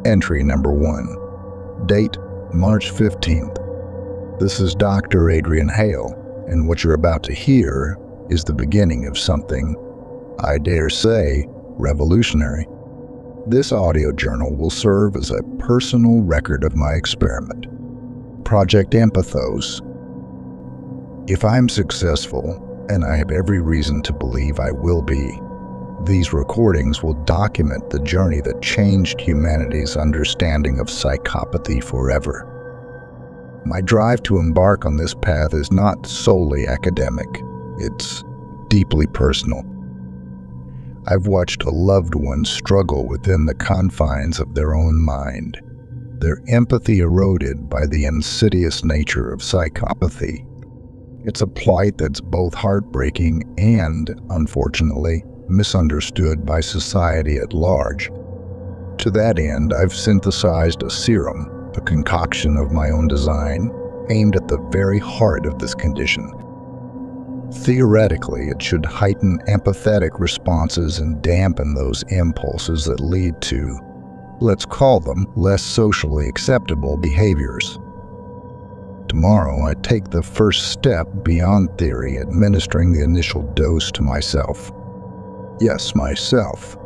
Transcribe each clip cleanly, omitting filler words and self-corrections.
Entry number 1. Date, March 15th. This is Dr. Adrian Hale, and what you're about to hear is the beginning of something, I dare say, revolutionary. This audio journal will serve as a personal record of my experiment. Project Empathos. If I'm successful, and I have every reason to believe I will be, these recordings will document the journey that changed humanity's understanding of psychopathy forever. My drive to embark on this path is not solely academic, it's deeply personal. I've watched a loved one struggle within the confines of their own mind, their empathy eroded by the insidious nature of psychopathy. It's a plight that's both heartbreaking and, unfortunately, misunderstood by society at large. To that end, I've synthesized a serum, a concoction of my own design, aimed at the very heart of this condition. Theoretically, it should heighten empathetic responses and dampen those impulses that lead to, let's call them, less socially acceptable behaviors. Tomorrow, I take the first step beyond theory, administering the initial dose to myself. Yes, myself.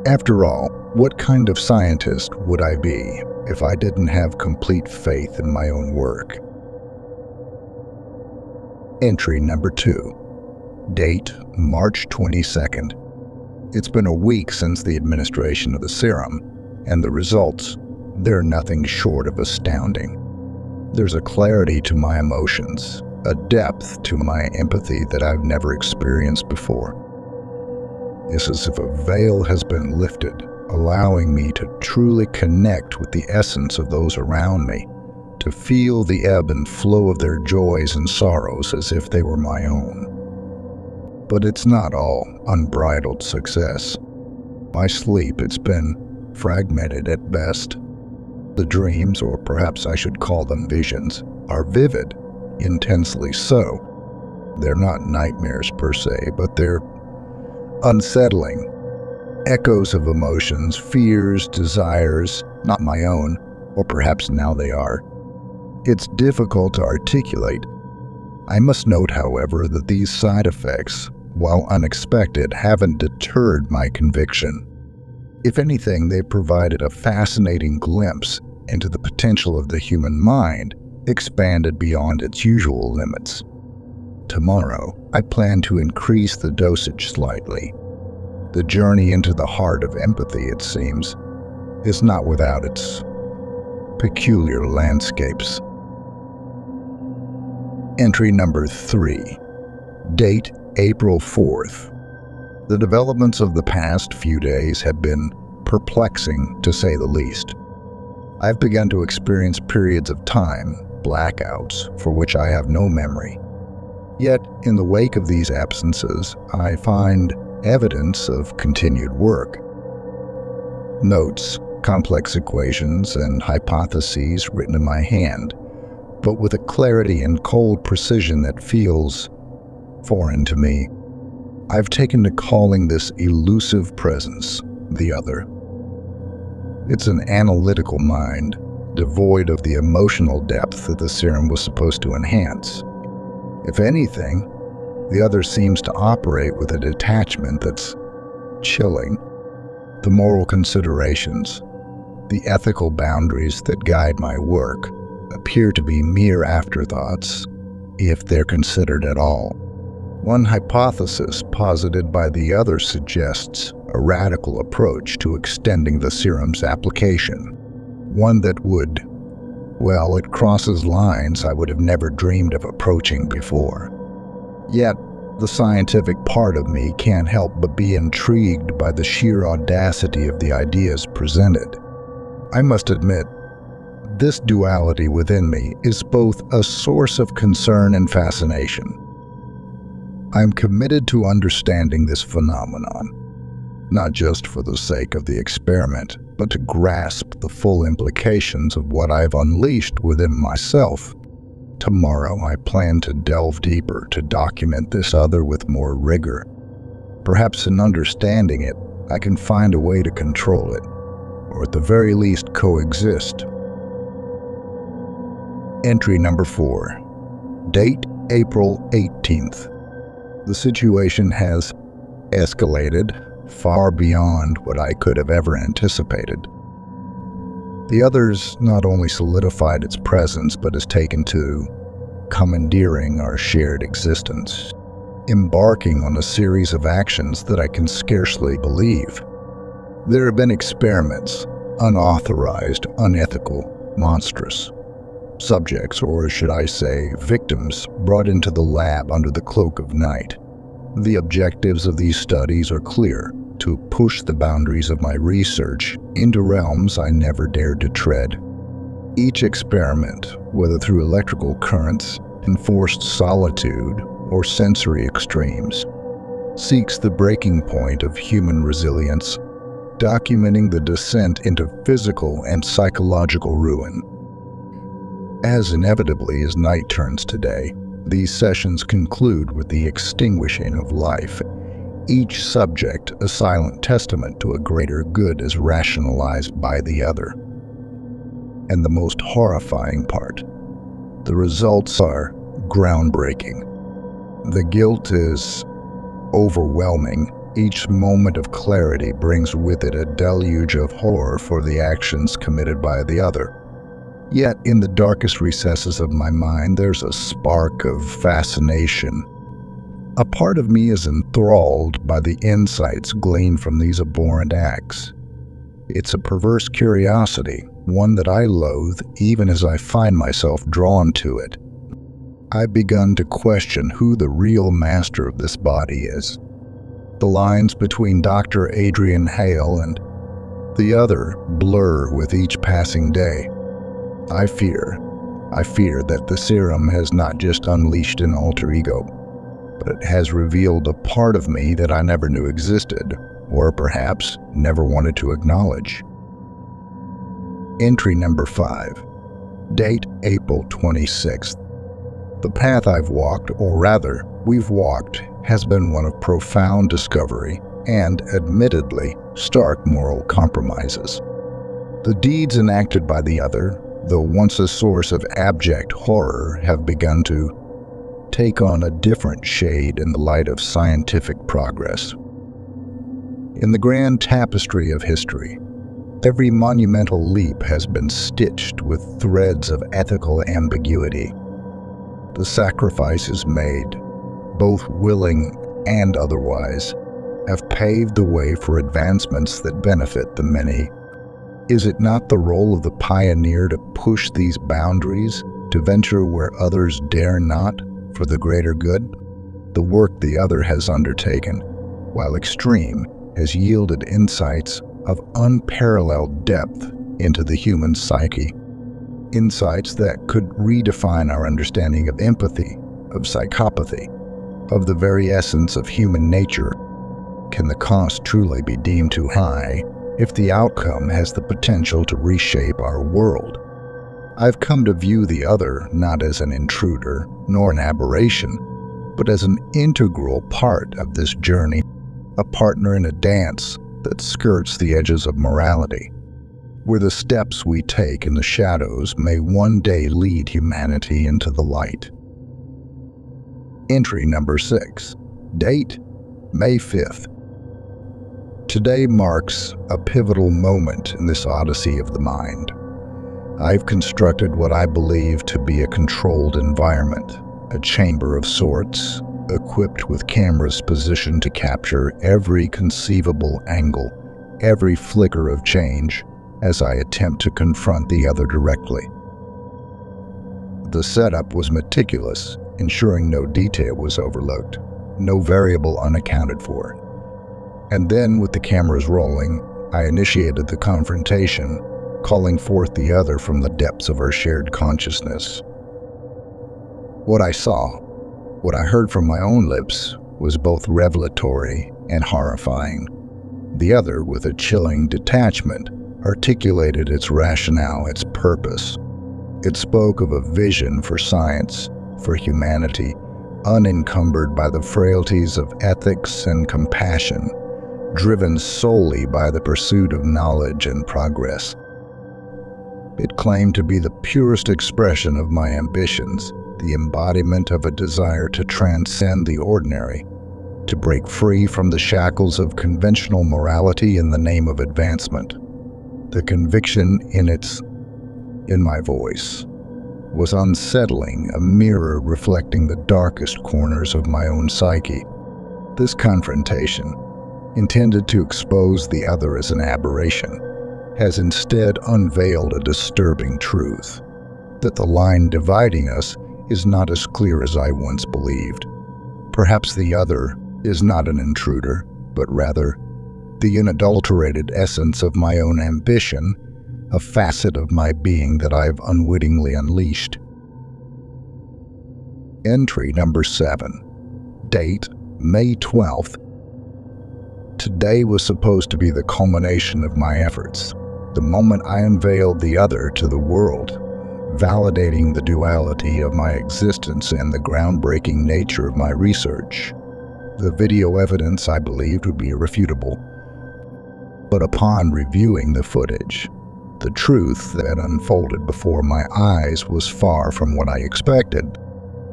After all, what kind of scientist would I be if I didn't have complete faith in my own work? Entry number 2. Date, March 22nd. It's been a week since the administration of the serum, and the results, they're nothing short of astounding. There's a clarity to my emotions, a depth to my empathy that I've never experienced before. It's as if a veil has been lifted, allowing me to truly connect with the essence of those around me, to feel the ebb and flow of their joys and sorrows as if they were my own. But it's not all unbridled success. My sleep, it's been fragmented at best. The dreams, or perhaps I should call them visions, are vivid, intensely so. They're not nightmares per se, but they're unsettling. Echoes of emotions, fears, desires, not my own, or perhaps now they are. It's difficult to articulate. I must note, however, that these side effects, while unexpected, haven't deterred my conviction. If anything, they've provided a fascinating glimpse into the potential of the human mind, expanded beyond its usual limits. Tomorrow, I plan to increase the dosage slightly. The journey into the heart of empathy, it seems, is not without its peculiar landscapes. Entry number 3. Date, April 4th. The developments of the past few days have been perplexing, to say the least. I've begun to experience periods of time, blackouts, for which I have no memory. Yet, in the wake of these absences, I find evidence of continued work. Notes, complex equations, and hypotheses written in my hand, but with a clarity and cold precision that feels foreign to me. I've taken to calling this elusive presence the other. It's an analytical mind, devoid of the emotional depth that the serum was supposed to enhance. If anything, the other seems to operate with a detachment that's chilling. The moral considerations, the ethical boundaries that guide my work, appear to be mere afterthoughts, if they're considered at all. One hypothesis posited by the other suggests a radical approach to extending the serum's application, one that would, well, it crosses lines I would have never dreamed of approaching before. Yet, the scientific part of me can't help but be intrigued by the sheer audacity of the ideas presented. I must admit, this duality within me is both a source of concern and fascination. I'm committed to understanding this phenomenon, not just for the sake of the experiment, but to grasp the full implications of what I've unleashed within myself. Tomorrow, I plan to delve deeper to document this other with more rigor. Perhaps in understanding it, I can find a way to control it, or at the very least coexist. Entry number 4. Date April 18th. The situation has escalated far beyond what I could have ever anticipated. The others not only solidified its presence, but has taken to commandeering our shared existence, embarking on a series of actions that I can scarcely believe. There have been experiments, unauthorized, unethical, monstrous. Subjects, or should I say, victims, brought into the lab under the cloak of night. The objectives of these studies are clear: to push the boundaries of my research into realms I never dared to tread. Each experiment, whether through electrical currents, enforced solitude, or sensory extremes, seeks the breaking point of human resilience, documenting the descent into physical and psychological ruin. As inevitably as night turns to day, these sessions conclude with the extinguishing of life, each subject a silent testament to a greater good as rationalized by the other. And the most horrifying part, the results are groundbreaking. The guilt is overwhelming. Each moment of clarity brings with it a deluge of horror for the actions committed by the other. Yet, in the darkest recesses of my mind, there's a spark of fascination. A part of me is enthralled by the insights gleaned from these abhorrent acts. It's a perverse curiosity, one that I loathe even as I find myself drawn to it. I've begun to question who the real master of this body is. The lines between Dr. Adrian Hale and the other blur with each passing day. I fear that the serum has not just unleashed an alter ego, but it has revealed a part of me that I never knew existed, or perhaps never wanted to acknowledge. Entry number 5. Date April 26th. The path I've walked, or rather, we've walked, has been one of profound discovery and, admittedly, stark moral compromises. The deeds enacted by the other, though once a source of abject horror, have begun to take on a different shade in the light of scientific progress. In the grand tapestry of history, every monumental leap has been stitched with threads of ethical ambiguity. The sacrifices made, both willing and otherwise, have paved the way for advancements that benefit the many. Is it not the role of the pioneer to push these boundaries, to venture where others dare not, for the greater good? The work the other has undertaken, while extreme, has yielded insights of unparalleled depth into the human psyche. Insights that could redefine our understanding of empathy, of psychopathy, of the very essence of human nature. Can the cost truly be deemed too high if the outcome has the potential to reshape our world? I've come to view the other not as an intruder nor an aberration, but as an integral part of this journey, a partner in a dance that skirts the edges of morality, where the steps we take in the shadows may one day lead humanity into the light. Entry number 6. Date May 5th. Today marks a pivotal moment in this odyssey of the mind. I've constructed what I believe to be a controlled environment, a chamber of sorts, equipped with cameras positioned to capture every conceivable angle, every flicker of change, as I attempt to confront the other directly. The setup was meticulous, ensuring no detail was overlooked, no variable unaccounted for. And then, with the cameras rolling, I initiated the confrontation, calling forth the other from the depths of our shared consciousness. What I saw, what I heard from my own lips, was both revelatory and horrifying. The other, with a chilling detachment, articulated its rationale, its purpose. It spoke of a vision for science, for humanity, unencumbered by the frailties of ethics and compassion, driven solely by the pursuit of knowledge and progress. It claimed to be the purest expression of my ambitions, the embodiment of a desire to transcend the ordinary, to break free from the shackles of conventional morality in the name of advancement. The conviction in my voice was unsettling, a mirror reflecting the darkest corners of my own psyche. This confrontation, intended to expose the other as an aberration, has instead unveiled a disturbing truth, that the line dividing us is not as clear as I once believed. Perhaps the other is not an intruder, but rather the unadulterated essence of my own ambition, a facet of my being that I've unwittingly unleashed. Entry number 7. Date, May 12th. Today was supposed to be the culmination of my efforts, the moment I unveiled the other to the world, validating the duality of my existence and the groundbreaking nature of my research. The video evidence I believed would be irrefutable. But upon reviewing the footage, the truth that unfolded before my eyes was far from what I expected.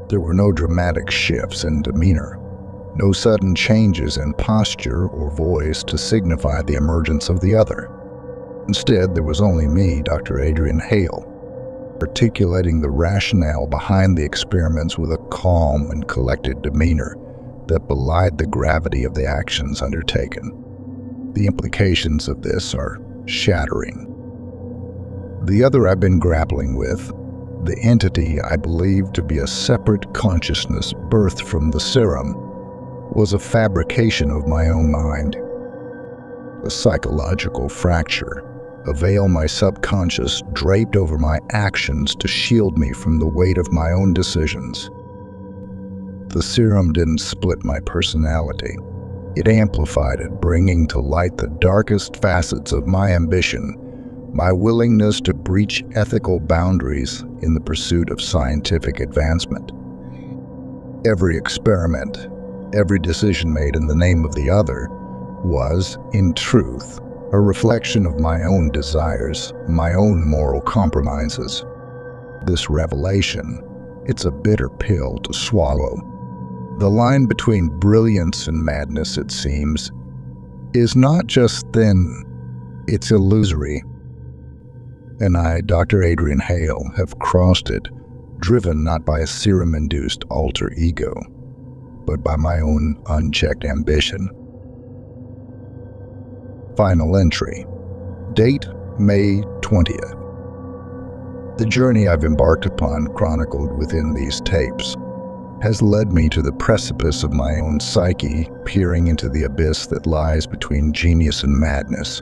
There were no dramatic shifts in demeanor, no sudden changes in posture or voice to signify the emergence of the other. Instead, there was only me, Dr. Adrian Hale, articulating the rationale behind the experiments with a calm and collected demeanor that belied the gravity of the actions undertaken. The implications of this are shattering. The other I've been grappling with, the entity I believed to be a separate consciousness birthed from the serum, was a fabrication of my own mind. A psychological fracture, a veil my subconscious draped over my actions to shield me from the weight of my own decisions. The serum didn't split my personality. It amplified it, bringing to light the darkest facets of my ambition, my willingness to breach ethical boundaries in the pursuit of scientific advancement. Every experiment, every decision made in the name of the other was, in truth, a reflection of my own desires, my own moral compromises. This revelation, it's a bitter pill to swallow. The line between brilliance and madness, it seems, is not just thin, it's illusory. And I, Dr. Adrian Hale, have crossed it, driven not by a serum-induced alter ego, but by my own unchecked ambition. Final entry. Date, May 20th. The journey I've embarked upon, chronicled within these tapes, has led me to the precipice of my own psyche, peering into the abyss that lies between genius and madness.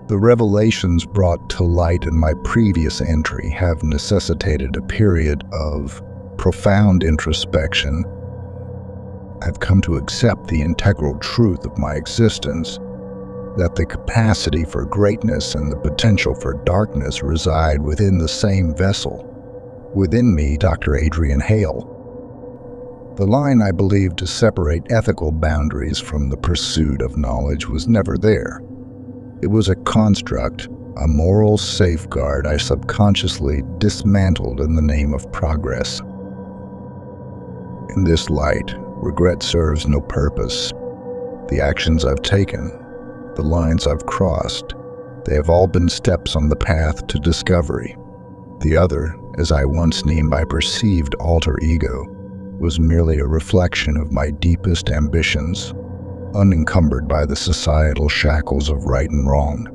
The revelations brought to light in my previous entry have necessitated a period of profound introspection. I've come to accept the integral truth of my existence, that the capacity for greatness and the potential for darkness reside within the same vessel. Within me, Dr. Adrian Hale. The line I believed to separate ethical boundaries from the pursuit of knowledge was never there. It was a construct, a moral safeguard I subconsciously dismantled in the name of progress. In this light, regret serves no purpose. The actions I've taken, the lines I've crossed, they have all been steps on the path to discovery. The other, as I once named my perceived alter ego, was merely a reflection of my deepest ambitions, unencumbered by the societal shackles of right and wrong.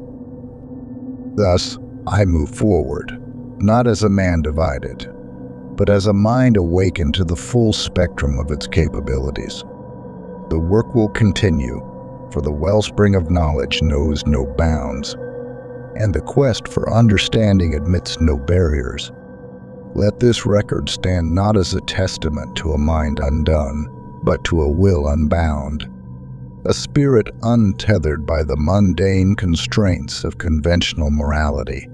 Thus, I move forward, not as a man divided, but as a mind awakened to the full spectrum of its capabilities. The work will continue, for the wellspring of knowledge knows no bounds, and the quest for understanding admits no barriers. Let this record stand not as a testament to a mind undone, but to a will unbound, a spirit untethered by the mundane constraints of conventional morality.